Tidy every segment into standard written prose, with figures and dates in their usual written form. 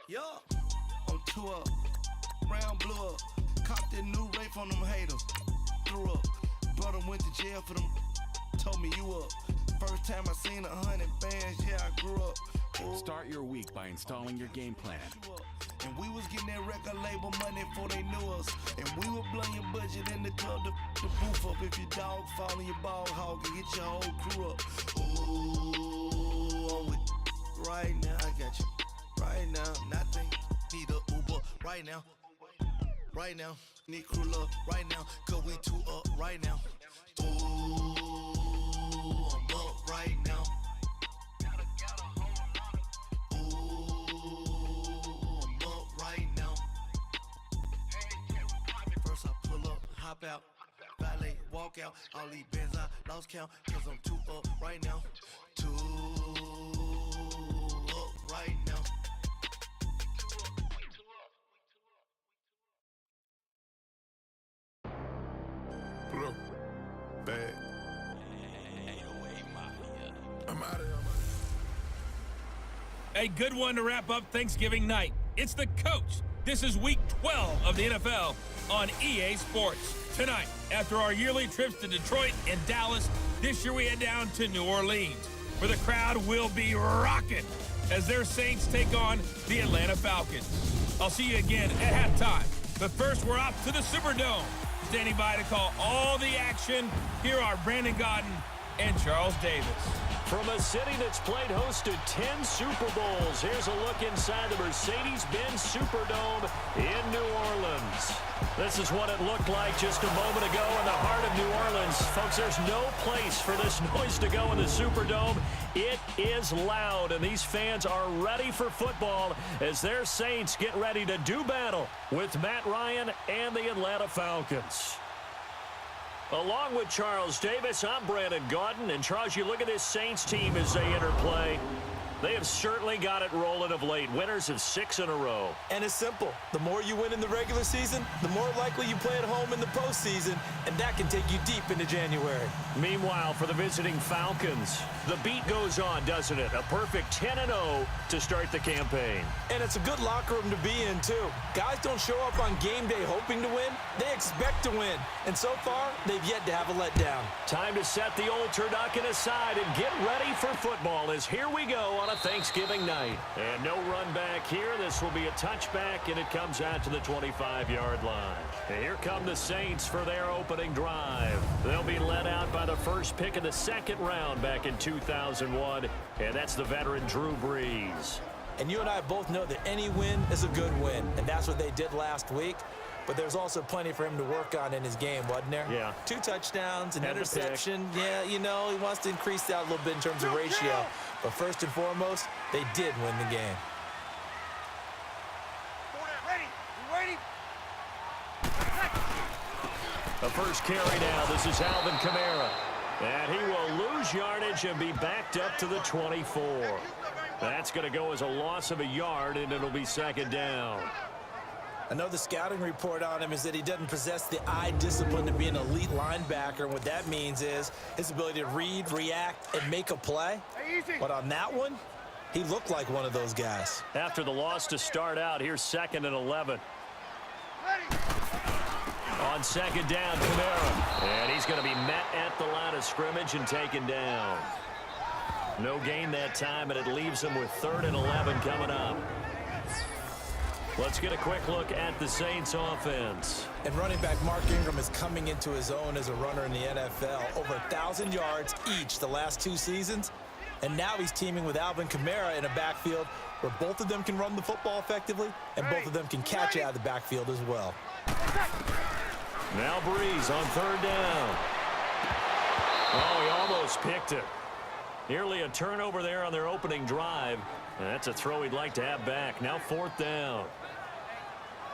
Yeah, I'm 2 up, round blew up, copped that new rape from them haters, threw up, brother went to jail for them, told me you up, first time I seen 100 bands, yeah I grew up. Ooh. Start your week by installing your game plan. And we was getting that record label money before they knew us, and we would blow your budget in the club to the booth up, if your dog fall in your ball hog and get your whole crew up. Ooh, I'm with right now, I got you. Right now, nothing. Need a Uber right now. Right now, need crew love right now. Cause we 2 up right now. Ooh, I'm up right now. Ooh, I'm up right now. First I pull up, hop out, valet, walk out. All these bands I lost count. Cause I'm 2 up right now. 2 up right now. Bad. I'm out of here. A good one to wrap up Thanksgiving night. It's the coach. This is week 12 of the NFL on EA Sports. Tonight, after our yearly trips to Detroit and Dallas, this year we head down to New Orleans, where the crowd will be rocking as their Saints take on the Atlanta Falcons. I'll see you again at halftime. But first, we're off to the Superdome. Standing by to call all the action, here are Brandon Gaudin and Charles Davis. From a city that's played host to 10 Super Bowls, here's a look inside the Mercedes-Benz Superdome in New Orleans. This is what it looked like just a moment ago in the heart of New Orleans. Folks, there's no place for this noise to go in the Superdome. It is loud, and these fans are ready for football as their Saints get ready to do battle with Matt Ryan and the Atlanta Falcons. Along with Charles Davis, I'm Brandon Gaudin. And Charles, you look at this Saints team as they interplay. They have certainly got it rolling of late. Winners of 6 in a row. And it's simple. The more you win in the regular season, the more likely you play at home in the postseason, and that can take you deep into January. Meanwhile, for the visiting Falcons, the beat goes on, doesn't it? A perfect 10-0 to start the campaign. And it's a good locker room to be in, too. Guys don't show up on game day hoping to win. They expect to win. And so far, they've yet to have a letdown. Time to set the old turducken aside and get ready for football as here we go on a Thanksgiving night. And no run back here. This will be a touchback, and it comes out to the 25-yard line. And here come the Saints for their opening drive. They'll be led out by the first pick of the second round back in 2001, and that's the veteran Drew Brees. And you and I both know that any win is a good win, and that's what they did last week. But there's also plenty for him to work on in his game, wasn't there? Yeah. 2 touchdowns, an Had interception. Yeah, you know, he wants to increase that a little bit in terms of ratio. But first and foremost, they did win the game. Ready. The first carry now. This is Alvin Kamara. And he will lose yardage and be backed up to the 24. That's going to go as a loss of a yard, and it'll be second down. I know the scouting report on him is that he doesn't possess the eye discipline to be an elite linebacker. And what that means is his ability to read, react, and make a play. But on that one, he looked like one of those guys. After the loss to start out, here's 2nd and 11. On second down, Kamara. And he's going to be met at the line of scrimmage and taken down. No gain that time, and it leaves him with 3rd and 11 coming up. Let's get a quick look at the Saints offense. And running back Mark Ingram is coming into his own as a runner in the NFL. Over 1,000 yards each the last 2 seasons. And now he's teaming with Alvin Kamara in a backfield where both of them can run the football effectively and both of them can catch out of the backfield as well. Now Brees on 3rd down. Oh, he almost picked it. Nearly a turnover there on their opening drive. And that's a throw he'd like to have back. Now 4th down.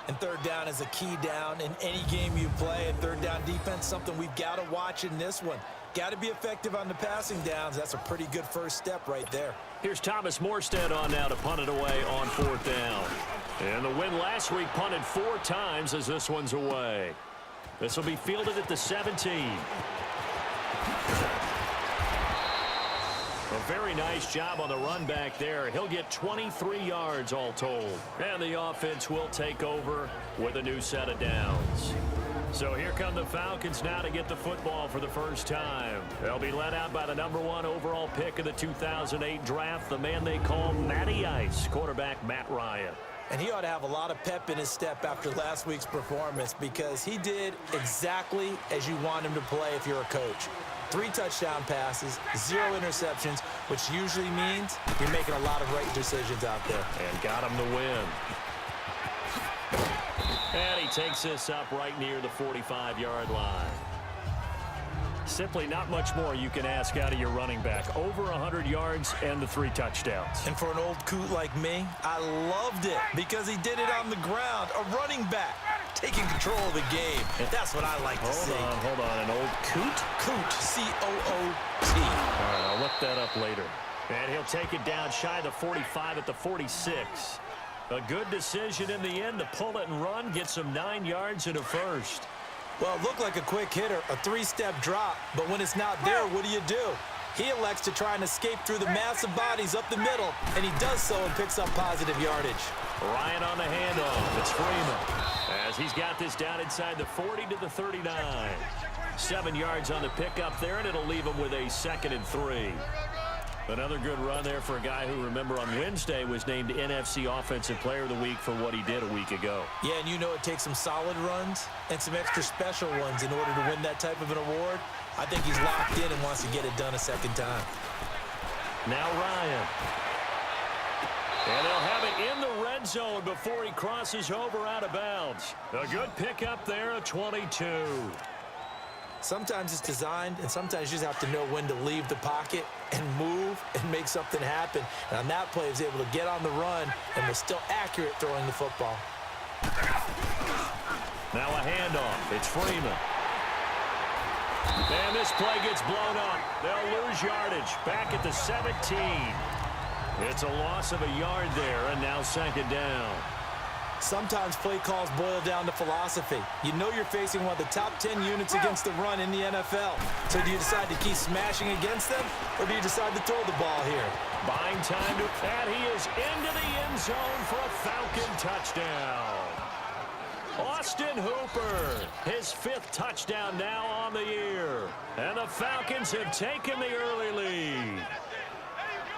And 3rd down is a key down in any game you play. And 3rd down defense, something we've got to watch in this one. Got to be effective on the passing downs. That's a pretty good first step right there. Here's Thomas Morstead on now to punt it away on 4th down. And the win last week punted 4 times as this one's away. This will be fielded at the 17. A very nice job on the run back there. He'll get 23 yards all told. And the offense will take over with a new set of downs. So here come the Falcons now to get the football for the first time. They'll be led out by the #1 overall pick of the 2008 draft, the man they call Matty Ice, quarterback Matt Ryan. And he ought to have a lot of pep in his step after last week's performance because he did exactly as you want him to play if you're a coach. 3 touchdown passes, 0 interceptions, which usually means you're making a lot of right decisions out there. And got him to win. And he takes this up right near the 45-yard line. Simply not much more you can ask out of your running back. Over 100 yards and the 3 touchdowns. And for an old coot like me, I loved it because he did it on the ground. A running back taking control of the game. That's what I like to see. Hold on. An old coot? Coot, C-O-O-T. All right, I'll look that up later. And he'll take it down shy of the 45 at the 46. A good decision in the end to pull it and run, get some 9 yards and a first. Well, it looked like a quick hitter, a 3-step drop, but when it's not there, what do? He elects to try and escape through the massive bodies up the middle, and he does so and picks up positive yardage. Ryan on the handoff. It's Freeman. As he's got this down inside the 40 to the 39. 7 yards on the pickup there, and it'll leave him with a 2nd and 3. Another good run there for a guy who, remember, on Wednesday was named NFC Offensive Player of the Week for what he did a week ago. Yeah, and you know it takes some solid runs and some extra special ones in order to win that type of an award. I think he's locked in and wants to get it done a second time. Now Ryan. And they'll have it in the red zone before he crosses over out of bounds. A good pickup there, a 22. Sometimes it's designed, and sometimes you just have to know when to leave the pocket and move and make something happen. And on that play, he was able to get on the run and was still accurate throwing the football. Now a handoff. It's Freeman. And this play gets blown up. They'll lose yardage. Back at the 17. It's a loss of a yard there, and now 2nd down. Sometimes play calls boil down to philosophy. You know you're facing one of the top 10 units against the run in the NFL. So do you decide to keep smashing against them, or do you decide to throw the ball here? Buying time to that. He is into the end zone for a Falcon touchdown. Austin Hooper, his 5th touchdown now on the year. And the Falcons have taken the early lead.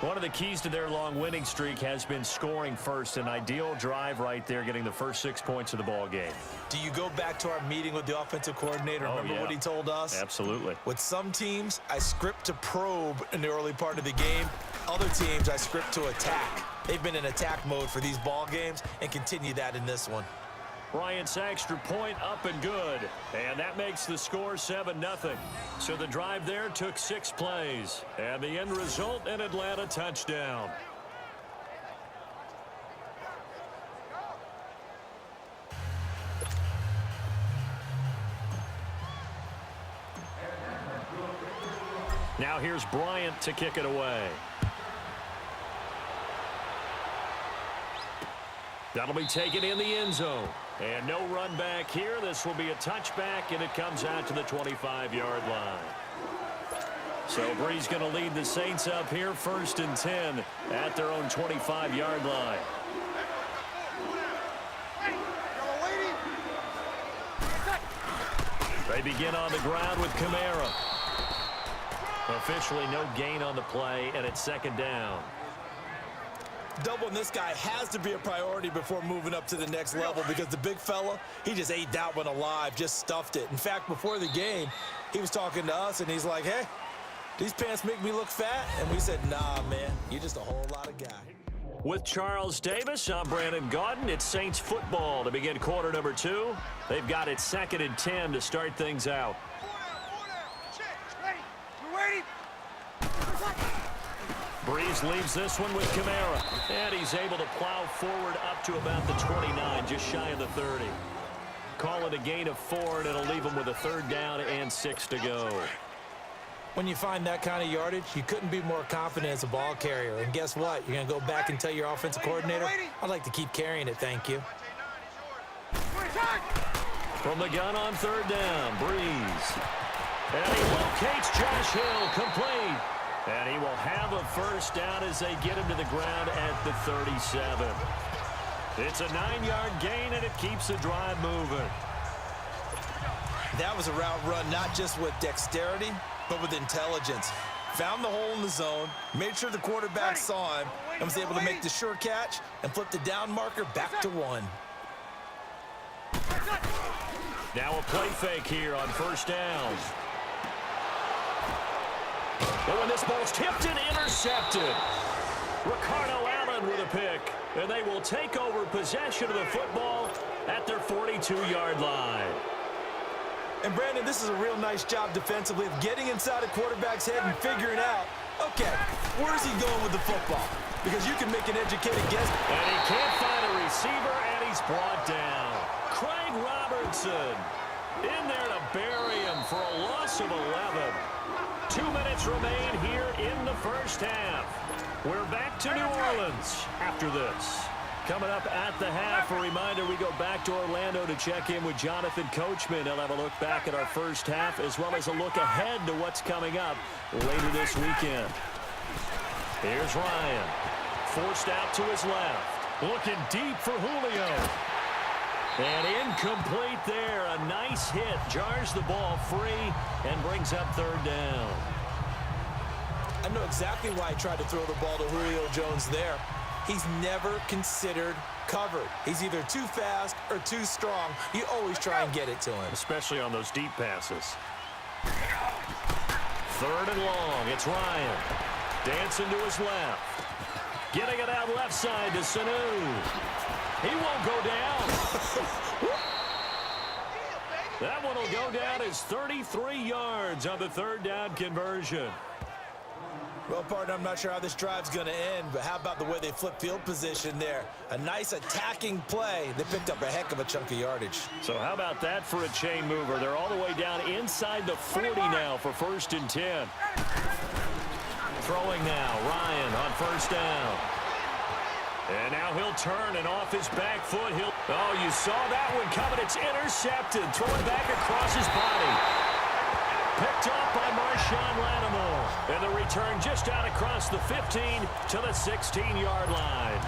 One of the keys to their long winning streak has been scoring first. An ideal drive right there, getting the first 6 points of the ball game. Do you go back to our meeting with the offensive coordinator? Remember what he told us? Absolutely. With some teams, I script to probe in the early part of the game. Other teams, I script to attack. They've been in attack mode for these ball games and continue that in this one. Bryant's extra point up and good. And that makes the score 7-0. So the drive there took 6 plays. And the end result, an Atlanta touchdown. Now here's Bryant to kick it away. That'll be taken in the end zone. And no run back here. This will be a touchback, and it comes out to the 25-yard line. So Bree's going to lead the Saints up here, 1st and 10 at their own 25-yard line. They begin on the ground with Kamara. Officially no gain on the play, and it's 2nd down. Doubling this guy has to be a priority before moving up to the next level because the big fella, he just ate that one alive, just stuffed it. In fact, before the game, he was talking to us, and he's like, hey, these pants make me look fat? And we said, nah, man, you're just a whole lot of guy. With Charles Davis, I'm Brandon Gaudin. It's Saints football to begin quarter number 2. They've got it 2nd and 10 to start things out. Breeze leaves this one with Kamara. And he's able to plow forward up to about the 29, just shy of the 30. Call it a gain of 4, and it'll leave him with a 3rd down and 6 to go. When you find that kind of yardage, you couldn't be more confident as a ball carrier. And guess what? You're going to go back and tell your offensive coordinator, I'd like to keep carrying it, thank you. From the gun on 3rd down, Breeze. And he locates Josh Hill, complete. And he will have a first down as they get him to the ground at the 37. It's a 9-yard gain, and it keeps the drive moving. That was a route run not just with dexterity, but with intelligence. Found the hole in the zone, made sure the quarterback saw him, and was able to make the sure catch and flip the down marker back to 1. Now a play fake here on first down. But when this ball's tipped and intercepted, Ricardo Allen with a pick. And they will take over possession of the football at their 42-yard line. And Brandon, this is a real nice job defensively of getting inside a quarterback's head and figuring out, okay, where's he going with the football? Because you can make an educated guess. And he can't find a receiver, and he's brought down. Craig Robertson in there to bury him for a loss of 11. 2 minutes remain here in the first half. We're back to New Orleans after this. Coming up at the half, a reminder, we go back to Orlando to check in with Jonathan Coachman. He'll have a look back at our first half as well as a look ahead to what's coming up later this weekend. Here's Ryan. Forced out to his left. Looking deep for Julio. And incomplete there. A nice hit. Jars the ball free and brings up third down. I know exactly why he tried to throw the ball to Julio Jones there. He's never considered covered. He's either too fast or too strong. You always try and get it to him. Especially on those deep passes. Third and long. It's Ryan. Dancing to his left. Getting it out left side to Sanu. He won't go down. That one will go down as 33 yards on the third down conversion. Well, partner, I'm not sure how this drive's going to end, but how about the way they flip field position there? A nice attacking play. They picked up a heck of a chunk of yardage. So how about that for a chain mover? They're all the way down inside the 40 now for 1st and 10. Throwing now, Ryan on first down. And now he'll turn, and off his back foot, oh, you saw that one coming. It's intercepted. Throwing back across his body. Picked up by Marshawn Lattimore. And the return just out across the 15 to the 16-yard line.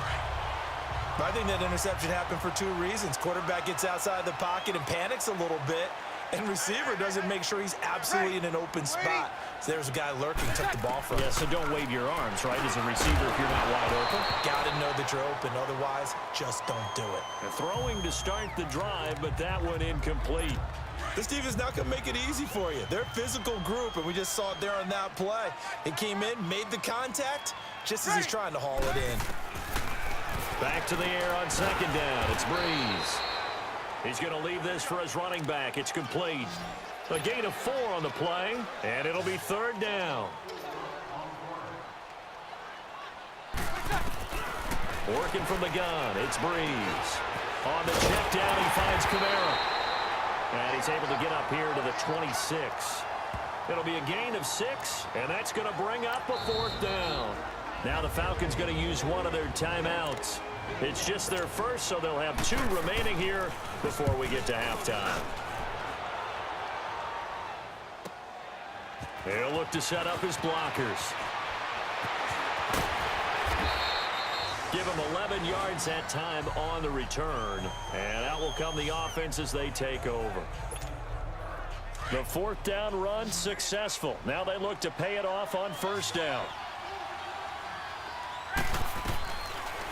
I think that interception happened for 2 reasons. Quarterback gets outside the pocket and panics a little bit. And receiver doesn't make sure he's absolutely in an open spot. So there's a guy lurking, took the ball from him. Yeah, so don't wave your arms, right, as a receiver if you're not wide open. Got to know that you're open. Otherwise, just don't do it. Throwing to start the drive, but that one incomplete. This team is not going to make it easy for you. They're a physical group, and we just saw it there on that play. He came in, made the contact, just as he's trying to haul it in. Back to the air on second down. It's Breeze. He's going to leave this for his running back. It's complete. A gain of 4 on the play, and it'll be third down. Working from the gun, it's Breeze. On the check down, he finds Kamara. And he's able to get up here to the 26. It'll be a gain of 6, and that's going to bring up a 4th down. Now the Falcons going to use one of their timeouts. It's just their first, so they'll have 2 remaining here before we get to halftime. They'll look to set up his blockers. Give him 11 yards that time on the return. And out will come the offense as they take over. The 4th down run successful. Now they look to pay it off on first down.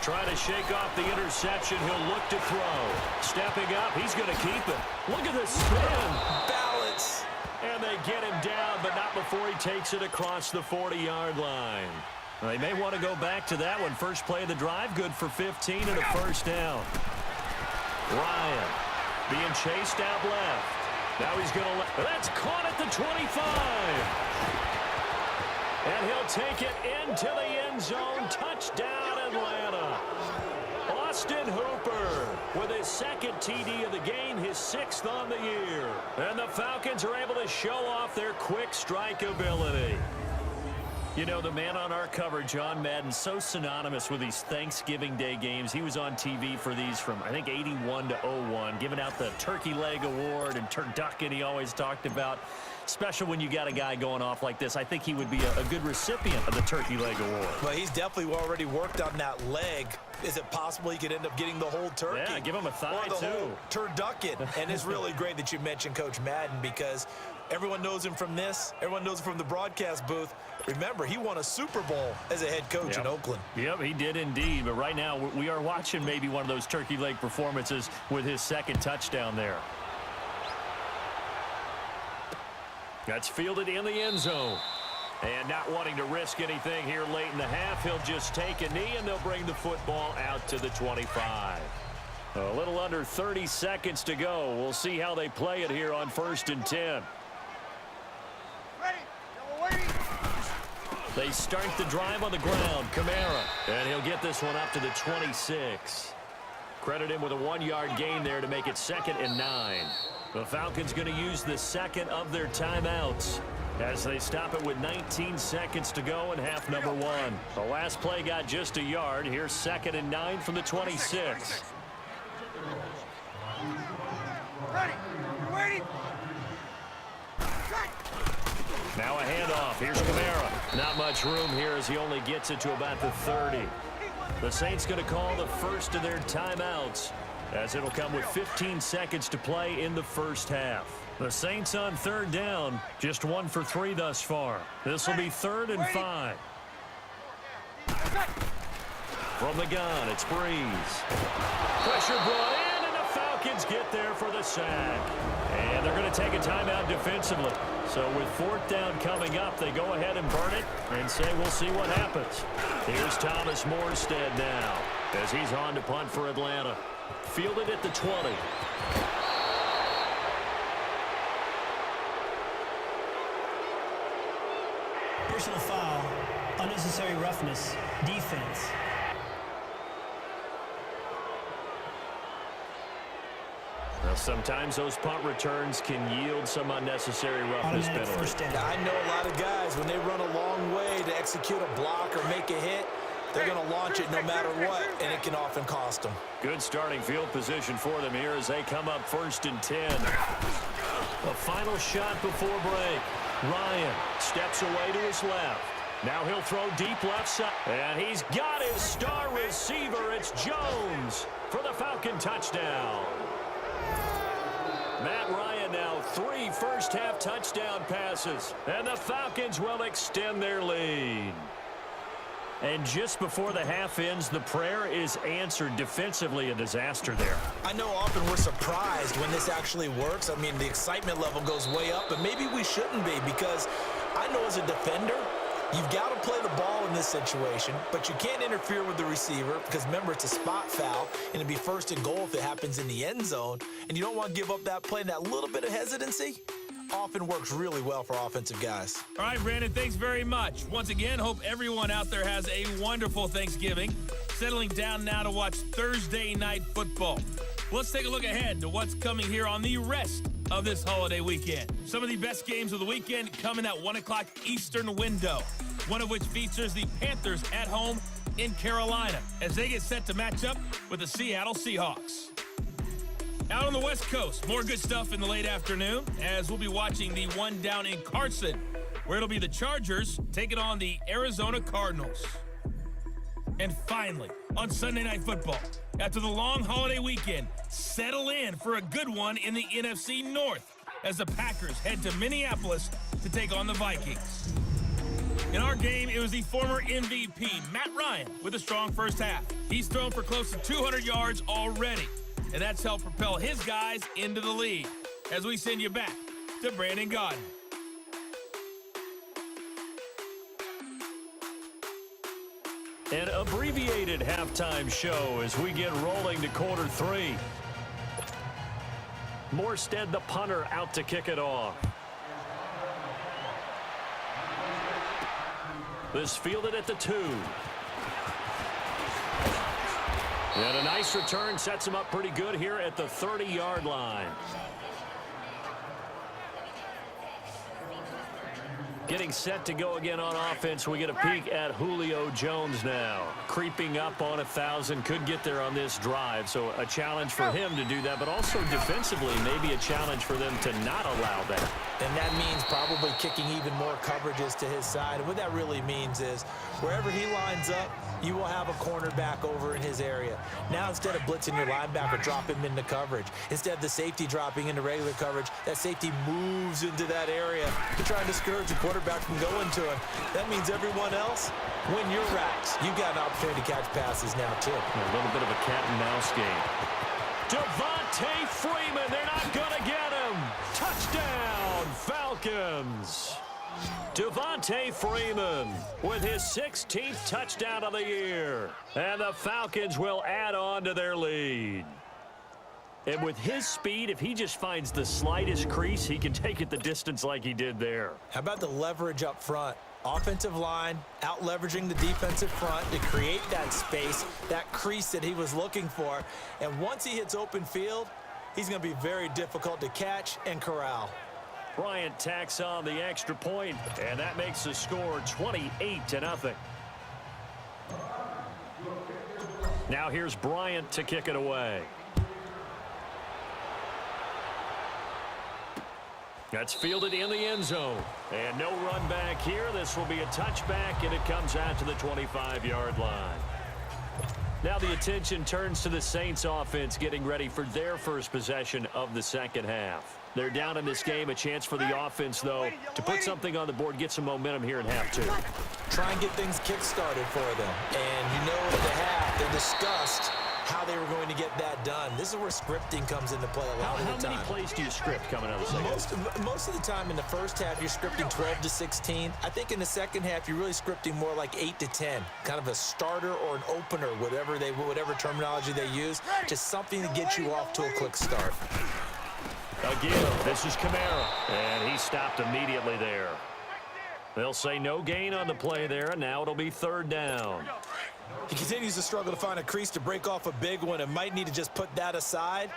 Trying to shake off the interception. He'll look to throw. Stepping up, he's going to keep it. Look at the spin. Balance. And they get him down, but not before he takes it across the 40-yard line. They may want to go back to that one. First play of the drive, good for 15 and a first down. Ryan being chased out left. Now he's going to that's caught at the 25. And he'll take it into the end zone. Touchdown, Atlanta. Austin Hooper with his 2nd TD of the game, his 6th on the year. And the Falcons are able to show off their quick strike ability. You know, the man on our cover, John Madden, so synonymous with these Thanksgiving Day games. He was on TV for these from, I think, 81 to 01, giving out the Turkey Leg Award and turducken he always talked about. Special when you got a guy going off like this. I think he would be a good recipient of the Turkey Leg Award. Well, he's definitely already worked on that leg. Is it possible he could end up getting the whole turkey? Yeah, give him a thigh, or the too. whole turducken. And it's really great that you mentioned Coach Madden, because everyone knows him from this. Everyone knows him from the broadcast booth. Remember, he won a Super Bowl as a head coach in Oakland. Yep, he did indeed. But right now, we are watching maybe one of those turkey leg performances with his second touchdown there. That's fielded in the end zone. And not wanting to risk anything here late in the half, he'll just take a knee, and they'll bring the football out to the 25. A little under 30 seconds to go. We'll see how they play it here on 1st and 10. Ready. We're waiting. They start the drive on the ground. Kamara. And he'll get this one up to the 26. Credit him with a 1-yard gain there to make it 2nd and 9. The Falcons going to use the second of their timeouts as they stop it with 19 seconds to go in half number 1. The last play got just a yard. Here's 2nd and 9 from the 26. Ready. We're waiting. Now a handoff. Here's Kamara. Not much room here as he only gets it to about the 30. The Saints going to call the first of their timeouts, as it'll come with 15 seconds to play in the first half. The Saints on 3rd down, just 1 for 3 thus far. This will be 3rd and 5. From the gun, it's Breeze. Pressure brought in, and the Falcons get there for the sack. And they're going to take a timeout defensively. So with 4th down coming up, they go ahead and burn it and say we'll see what happens. Here's Thomas Morstead now as he's on to punt for Atlanta. Fielded at the 20. Personal foul, unnecessary roughness, defense. Now, sometimes those punt returns can yield some unnecessary roughness penalties. I know a lot of guys, when they run a long way to execute a block or make a hit, they're going to launch it no matter what, and it can often cost them. Good starting field position for them here as they come up 1st and 10. The final shot before break. Ryan steps away to his left. Now he'll throw deep left side. And he's got his star receiver. It's Jones for the Falcon touchdown. Matt Ryan now 3 first-half touchdown passes. And the Falcons will extend their lead. And just before the half ends, the prayer is answered. Defensively, a disaster there. I know often we're surprised when this actually works. I mean, the excitement level goes way up, but maybe we shouldn't be, because I know as a defender, you've got to play the ball in this situation, but you can't interfere with the receiver because, remember, it's a spot foul, and it'd be 1st and goal if it happens in the end zone, and you don't want to give up that play, and that little bit of hesitancy often works really well for offensive guys. All right, Brandon, thanks very much. Once again, hope everyone out there has a wonderful Thanksgiving. Settling down now to watch Thursday Night Football. Let's take a look ahead to what's coming here on the rest of this holiday weekend. Some of the best games of the weekend come in that 1 o'clock Eastern window, one of which features the Panthers at home in Carolina as they get set to match up with the Seattle Seahawks. Out on the West Coast, more good stuff in the late afternoon as we'll be watching the one down in Carson, where it'll be the Chargers taking on the Arizona Cardinals. And finally, on Sunday Night Football, after the long holiday weekend, settle in for a good one in the NFC North as the Packers head to Minneapolis to take on the Vikings. In our game, it was the former MVP, Matt Ryan, with a strong first half. He's thrown for close to 200 yards already, and that's helped propel his guys into the lead. As we send you back to Brandon Gaudin. An abbreviated halftime show as we get rolling to quarter 3. Morstead, the punter, out to kick it off. This fielded at the 2. And a nice return sets him up pretty good here at the 30-yard line. Getting set to go again on offense. We get a peek at Julio Jones now. Creeping up on 1,000. Could get there on this drive. So a challenge for him to do that, but also defensively maybe a challenge for them to not allow that. And that means probably kicking even more coverages to his side. And what that really means is wherever he lines up, you will have a cornerback over in his area. Now instead of blitzing your linebacker, drop him into coverage. Instead of the safety dropping into regular coverage, that safety moves into that area to try and discourage the quarterback from going to him. That means everyone else, win your racks. You've got an opportunity to catch passes now, too. A little bit of a cat and mouse game. Devontae Freeman, they're not going to get him. Touchdown, Falcons. Devontae Freeman with his 16th touchdown of the year. And the Falcons will add on to their lead. And with his speed, if he just finds the slightest crease, he can take it the distance like he did there. How about the leverage up front? Offensive line out leveraging the defensive front to create that space, that crease that he was looking for. And once he hits open field, he's going to be very difficult to catch and corral. Bryant tacks on the extra point, and that makes the score 28-0. Now here's Bryant to kick it away. That's fielded in the end zone. And no run back here. This will be a touchback, and it comes out to the 25-yard line. Now the attention turns to the Saints offense getting ready for their first possession of the second half. They're down in this game. A chance for the offense, though, to put something on the board, get some momentum here in half two. Try and get things kick-started for them. And you know at the half, they discussed how they were going to get that done. This is where scripting comes into play a lot of the time. How many plays do you script coming out of the second? Most of the time in the first half, you're scripting 12 to 16. I think in the second half, you're really scripting more like 8 to 10. Kind of a starter or an opener, whatever terminology they use. Just something to get you off to a quick start. Again, this is Kamara, and he stopped immediately there. They'll say no gain on the play there, and now it'll be third down. He continues to struggle to find a crease to break off a big one and might need to just put that aside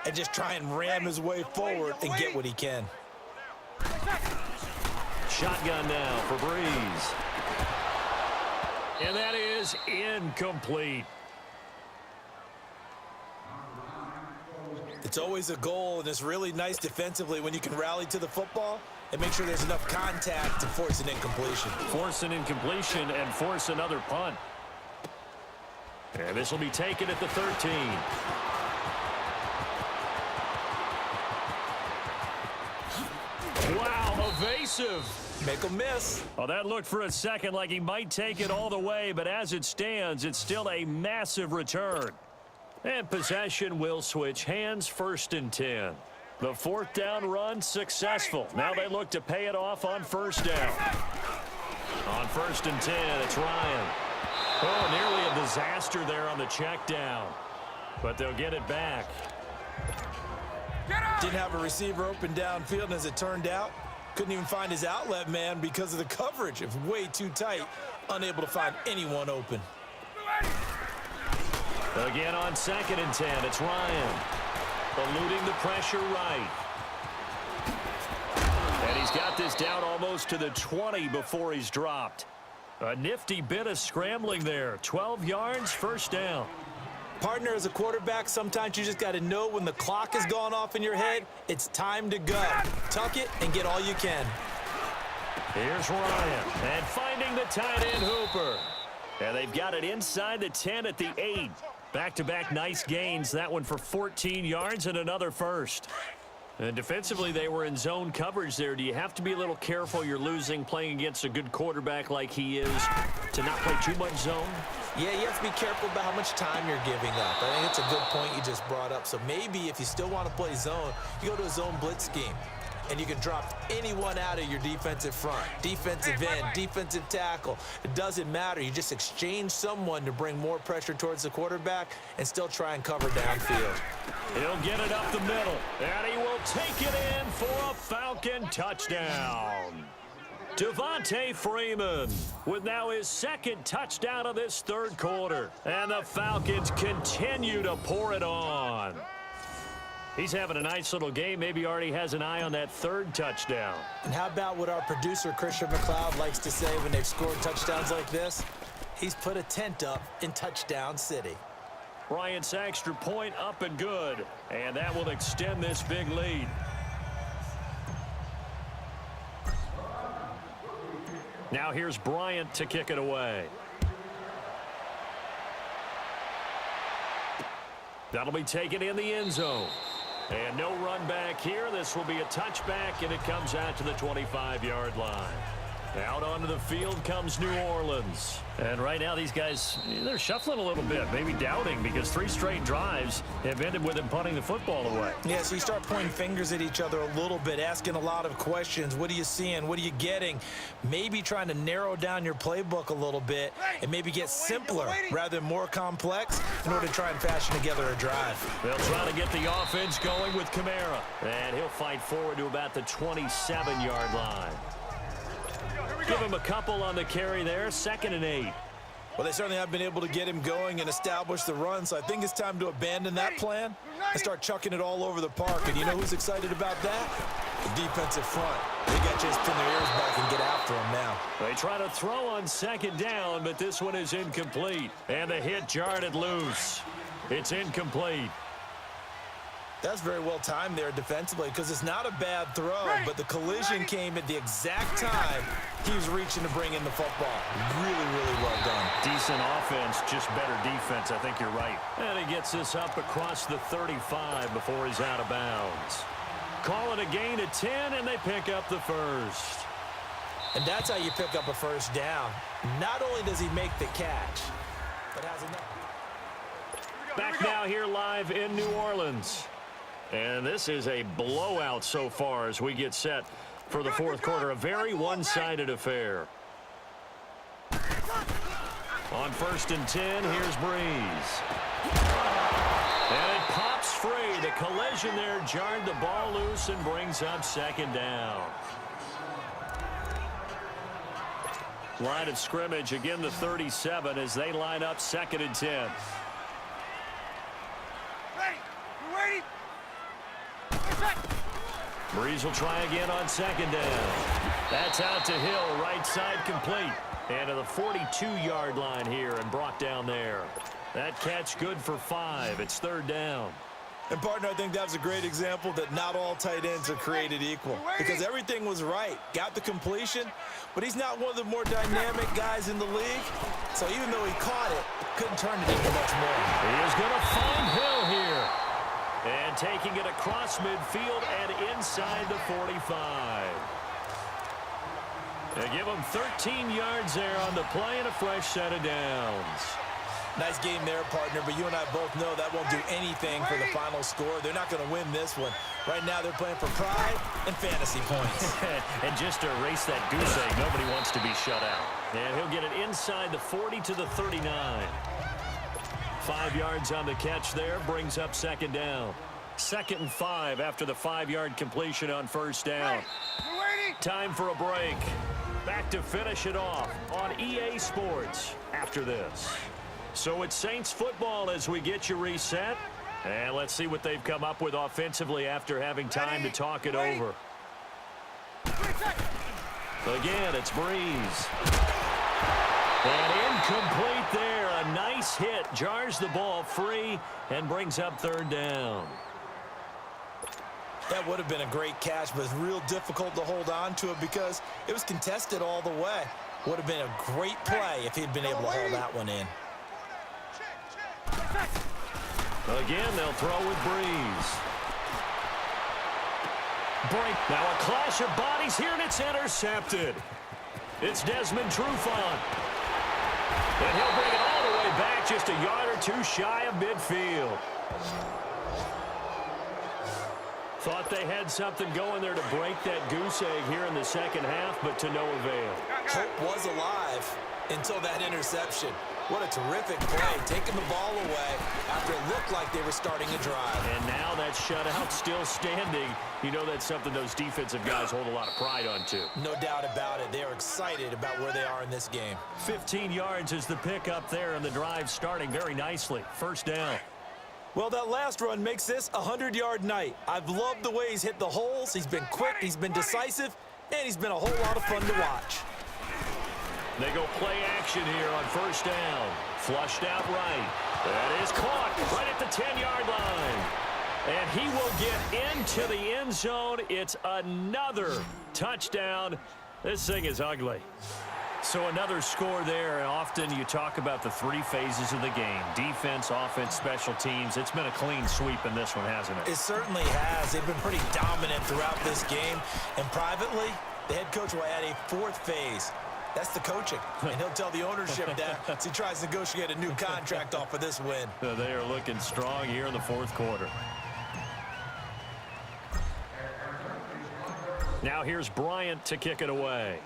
and just try and ram his way forward and get what he can. Shotgun now for Breeze. And that is incomplete. It's always a goal, and it's really nice defensively when you can rally to the football and make sure there's enough contact to force an incompletion. Force an incompletion and force another punt. And this will be taken at the 13. Wow, evasive. Make him miss. Oh, that looked for a second like he might take it all the way, but as it stands, it's still a massive return. And possession will switch hands, 1st and 10. The fourth down run successful. Now they look to pay it off on first down. On 1st and 10, it's Ryan. Oh, nearly a disaster there on the check down. But they'll get it back. Didn't have a receiver open downfield, and as it turned out, couldn't even find his outlet man because of the coverage. It was way too tight, unable to find anyone open. Again on 2nd and 10, it's Ryan. Eluding the pressure right. And he's got this down almost to the 20 before he's dropped. A nifty bit of scrambling there. 12 yards, 1st down. Partner, as a quarterback, sometimes you just got to know when the clock has gone off in your head, it's time to go. Tuck it and get all you can. Here's Ryan. And finding the tight end Hooper. And they've got it inside the 10 at the 8. Back-to-back nice gains. That one for 14 yards and another first. And defensively, they were in zone coverage there. Do you have to be a little careful you're losing playing against a good quarterback like he is to not play too much zone? Yeah, you have to be careful about how much time you're giving up. I think it's a good point you just brought up. So maybe if you still want to play zone, you go to a zone blitz scheme. And you can drop anyone out of your defensive front, defensive end, defensive tackle. It doesn't matter. You just exchange someone to bring more pressure towards the quarterback and still try and cover downfield. He'll get it up the middle, and he will take it in for a Falcon touchdown. Devontae Freeman with now his 2nd touchdown of this 3rd quarter. And the Falcons continue to pour it on. He's having a nice little game. Maybe already has an eye on that third touchdown. And how about what our producer, Christian McLeod, likes to say when they've scored touchdowns like this? He's put a tent up in Touchdown City. Bryant's extra point up and good. And that will extend this big lead. Now here's Bryant to kick it away. That'll be taken in the end zone. And no run back here. This will be a touchback, and it comes out to the 25-yard line. Out onto the field comes New Orleans. And right now these guys, they're shuffling a little bit, maybe doubting, because 3 straight drives have ended with them punting the football away. Yeah, so you start pointing fingers at each other a little bit, asking a lot of questions. What are you seeing? What are you getting? Maybe trying to narrow down your playbook a little bit and maybe get simpler rather than more complex in order to try and fashion together a drive. They'll try to get the offense going with Kamara. And he'll fight forward to about the 27-yard line. Give him a couple on the carry there, 2nd and 8. Well, they certainly have been able to get him going and establish the run, so I think it's time to abandon that plan and start chucking it all over the park. And you know who's excited about that? The defensive front. They got to just pin their ears back and get after him now. They try to throw on 2nd down, but this one is incomplete. And the hit jarred it loose. It's incomplete. That's very well timed there defensively because it's not a bad throw, but the collision came at the exact time he was reaching to bring in the football. Really, really well done. Decent offense, just better defense. I think you're right. And he gets this up across the 35 before he's out of bounds. Call it a gain of 10, and they pick up the first. And that's how you pick up a first down. Not only does he make the catch, but has enough. Back now here live in New Orleans. And this is a blowout so far as we get set for the 4th quarter. A very one-sided affair. On 1st and 10, here's Breeze. And it pops free. The collision there jarred the ball loose and brings up 2nd down. Line of scrimmage, again the 37 as they line up 2nd and 10. Ready? You ready? Breeze will try again on 2nd down. That's out to Hill, right side complete. And to the 42-yard line here and brought down there. That catch good for 5. It's 3rd down. And, partner, I think that was a great example that not all tight ends are created equal because everything was right. Got the completion, but he's not one of the more dynamic guys in the league. So even though he caught it, couldn't turn it into much more. He is going to find Hill here. And taking it across midfield and inside the 45. They give him 13 yards there on the play and a fresh set of downs. Nice game there, partner, but you and I both know that won't do anything for the final score. They're not going to win this one. Right now they're playing for pride and fantasy points. And just to erase that goose egg, nobody wants to be shut out. And he'll get it inside the 40 to the 39. 5 yards on the catch there, brings up 2nd down. 2nd and 5 after the 5-yard completion on 1st down. Time for a break. Back to finish it off on EA Sports after this. So it's Saints football as we get you reset. And let's see what they've come up with offensively after having time to talk it over. Again, it's Breeze. And incomplete there. A nice hit. Jars the ball free and brings up 3rd down. That would have been a great catch, but it's real difficult to hold on to it because it was contested all the way. Would have been a great play if he'd been able to hold that one in. Again, they'll throw with Breeze. Break. Now a clash of bodies here, and it's intercepted. It's Desmond Trufant. And he'll bring it all the way back, just a yard or 2 shy of midfield. Thought they had something going there to break that goose egg here in the 2nd half, but to no avail. Hope was alive until that interception. What a terrific play, taking the ball away after it looked like they were starting a drive. And now that shutout still standing. You know that's something those defensive guys hold a lot of pride on, too. No doubt about it. They are excited about where they are in this game. 15 yards is the pickup there, and the drive starting very nicely. 1st down. Well, that last run makes this a 100-yard night. I've loved the way he's hit the holes. He's been quick, he's been decisive, and he's been a whole lot of fun to watch. They go play action here on first down. Flushed out right. That is caught right at the 10-yard line. And he will get into the end zone. It's another touchdown. This thing is ugly. So another score there, and often you talk about the three phases of the game. Defense, offense, special teams. It's been a clean sweep in this one, hasn't it? It certainly has. They've been pretty dominant throughout this game. And privately, the head coach will add a fourth phase. That's the coaching. And he'll tell the ownership that as he tries to negotiate a new contract off of this win. They are looking strong here in the fourth quarter. Now here's Bryant to kick it away.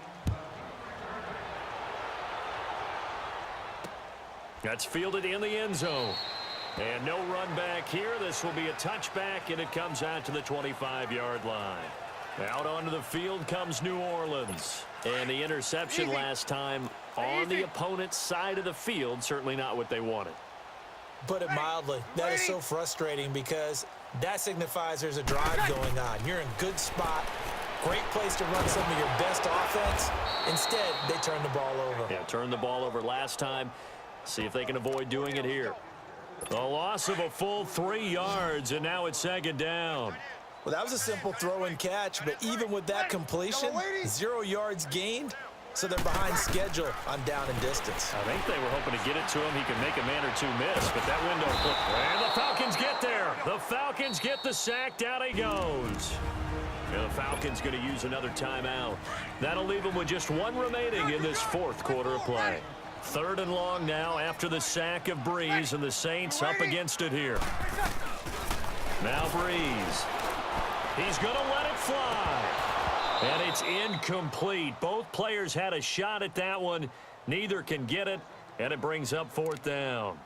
That's fielded in the end zone. And no run back here. This will be a touchback, and it comes out to the 25-yard line. Out onto the field comes New Orleans. And the interception last time on the opponent's side of the field, certainly not what they wanted. Put it mildly, that is so frustrating because that signifies there's a drive going on. You're in good spot. Great place to run some of your best offense. Instead, they turn the ball over. Yeah, turned the ball over last time. See if they can avoid doing it here. The loss of a full 3 yards, and now it's second down. Well, that was a simple throw and catch, but even with that completion, 0 yards gained, so they're behind schedule on down and distance. I think they were hoping to get it to him. He could make a man or two miss, but that window clipped. And the Falcons get there. The Falcons get the sack. Down he goes. And the Falcons going to use another timeout. That'll leave them with just one remaining in this fourth quarter of play. 3rd and long now after the sack of Breeze, and the Saints up against it here. Now Breeze. He's going to let it fly. And it's incomplete. Both players had a shot at that one. Neither can get it, and it brings up 4th down.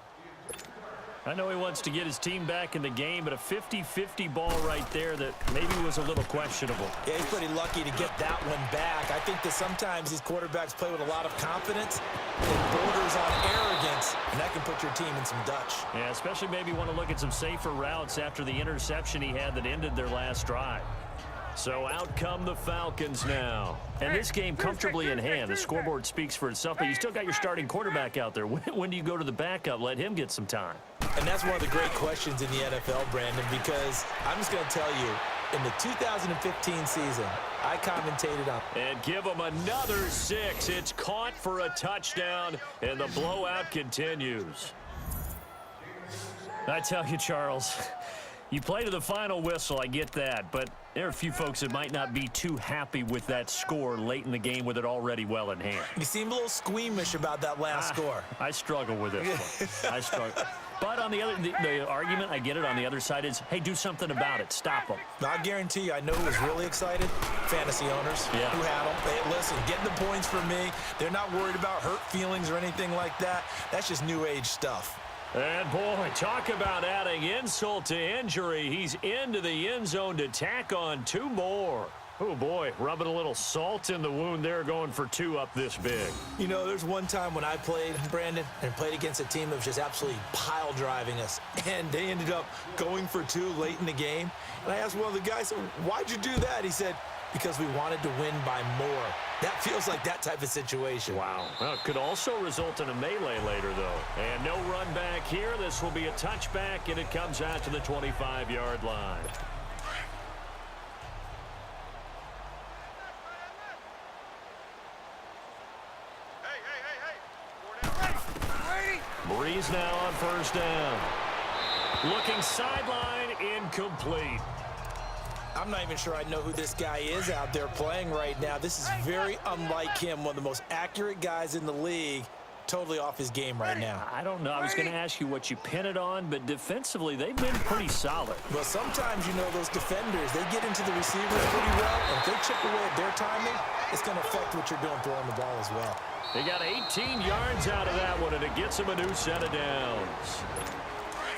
I know he wants to get his team back in the game, but a 50-50 ball right there that maybe was a little questionable. Yeah, he's pretty lucky to get that one back. I think that sometimes these quarterbacks play with a lot of confidence and borders on arrogance, and that can put your team in some Dutch. Yeah, especially maybe want to look at some safer routes after the interception he had that ended their last drive. So out come the Falcons now. And this game comfortably in hand. The scoreboard speaks for itself, but you still got your starting quarterback out there. When do you go to the backup? Let him get some time. And that's one of the great questions in the NFL, Brandon, because I'm just going to tell you, in the 2015 season, I commentated on. And give him another 6. It's caught for a touchdown, and the blowout continues. I tell you, Charles, you play to the final whistle, I get that, but there are a few folks that might not be too happy with that score late in the game with it already well in hand. You seem a little squeamish about that last score. I struggle with this one. I struggle. But on the other, the argument, I get it, on the other side is, hey, do something about it. Stop them. I guarantee you, I know who was really excited. Fantasy owners who had them. Hey, listen, getting the points for me. They're not worried about hurt feelings or anything like that. That's just new age stuff. And, boy, talk about adding insult to injury. He's into the end zone to tack on 2 more. Oh, boy, rubbing a little salt in the wound there, going for 2 up this big. You know, there's one time when I played, Brandon, and played against a team that was just absolutely pile driving us, and they ended up going for 2 late in the game. And I asked one of the guys, why'd you do that? He said, because we wanted to win by more. That feels like that type of situation. Wow. Well, it could also result in a melee later, though. And no run back here. This will be a touchback, and it comes out to the 25-yard line. Breeze now on first down. Looking sideline, incomplete. I'm not even sure I know who this guy is out there playing right now. This is very unlike him, one of the most accurate guys in the league. Totally off his game right now. I don't know. I was going to ask you what you pin it on, but defensively, they've been pretty solid. Well, sometimes, you know, those defenders, they get into the receivers pretty well, and if they chip away at their timing, it's going to affect what you're doing throwing the ball as well. They got 18 yards out of that one, and it gets them a new set of downs.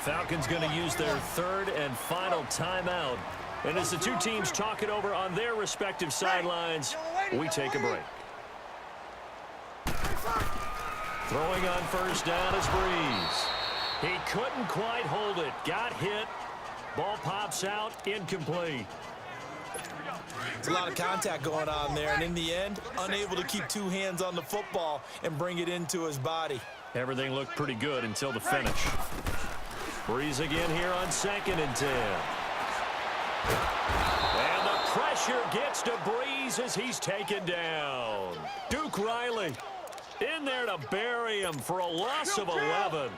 Falcons going to use their 3rd and final timeout. And as the 2 teams talk it over on their respective sidelines, we take a break. Throwing on first down is Breeze. He couldn't quite hold it. Got hit. Ball pops out. Incomplete. There's a lot of contact going on there, and in the end, unable to keep two hands on the football and bring it into his body. Everything looked pretty good until the finish. Breeze again here on 2nd and 10. And the pressure gets to Breeze as he's taken down. Duke Riley in there to bury him for a loss of 11.